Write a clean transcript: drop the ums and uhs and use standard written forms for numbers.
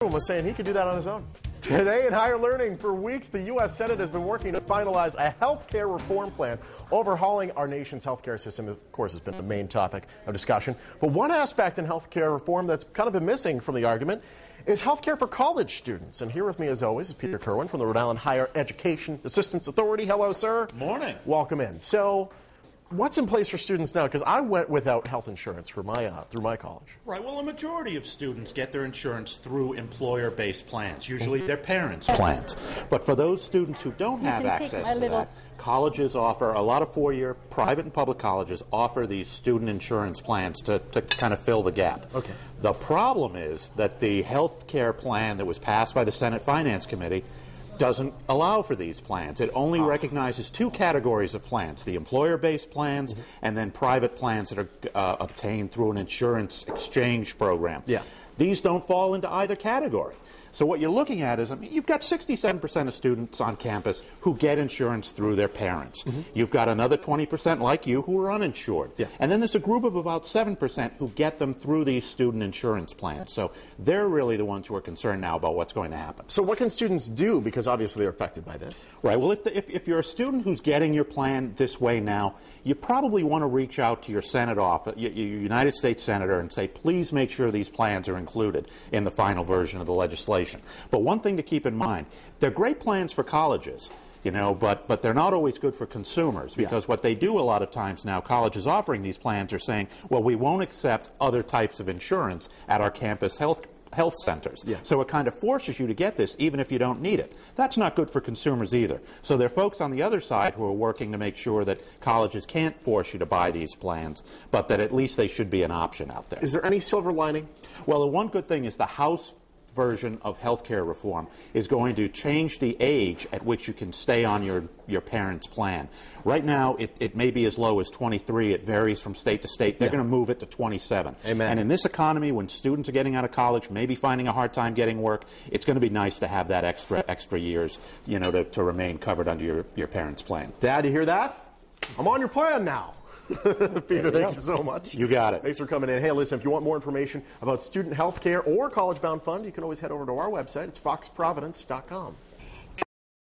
Was saying he could do that on his own. Today in higher learning, for weeks, the U.S. Senate has been working to finalize a health care reform plan. Overhauling our nation's health care system, of course, has been the main topic of discussion. But one aspect in health care reform that's kind of been missing from the argument is health care for college students. And here with me, as always, is Peter Kerwin from the Rhode Island Higher Education Assistance Authority. Hello, sir. Morning. Welcome in. So, what's in place for students now? Because I went without health insurance for my through my college. Right. Well, a majority of students get their insurance through employer-based plans, usually their parents' plans. But for those students who don't have access to that, colleges offer, a lot of four-year private and public colleges offer these student insurance plans to kind of fill the gap. Okay. The problem is that the health care plan that was passed by the Senate Finance Committee doesn't allow for these plans. It only recognizes two categories of plans, the employer-based plans and then private plans that are obtained through an insurance exchange program. Yeah. These don't fall into either category. So what you're looking at is, I mean, you've got 67% of students on campus who get insurance through their parents. You've got another 20% like you who are uninsured. Yeah. And then there's a group of about 7% who get them through these student insurance plans. So they're really the ones who are concerned now about what's going to happen. So what can students do? Because obviously they're affected by this. Right. Well, if you're a student who's getting your plan this way now, you probably want to reach out to your Senate office, your United States Senator, and say, please make sure these plans are included in the final version of the legislation. But one thing to keep in mind, they're great plans for colleges, you know, but they're not always good for consumers, because what they do a lot of times now, colleges offering these plans are saying, well, we won't accept other types of insurance at our campus health centers. Yeah. So it kind of forces you to get this even if you don't need it. That's not good for consumers either. So there are folks on the other side who are working to make sure that colleges can't force you to buy these plans, but that at least they should be an option out there. Is there any silver lining? Well, the one good thing is the House version of health care reform is going to change the age at which you can stay on your parents' plan. Right now, it may be as low as 23. It varies from state to state. They're going to move it to 27. Amen. And in this economy, when students are getting out of college, maybe finding a hard time getting work, it's going to be nice to have that extra years, you know, to remain covered under your parents' plan. Dad, you hear that? I'm on your plan now. Peter, thank you so much. You got it. Thanks for coming in. Hey, listen, if you want more information about student health care or college-bound fund, you can always head over to our website. It's foxprovidence.com.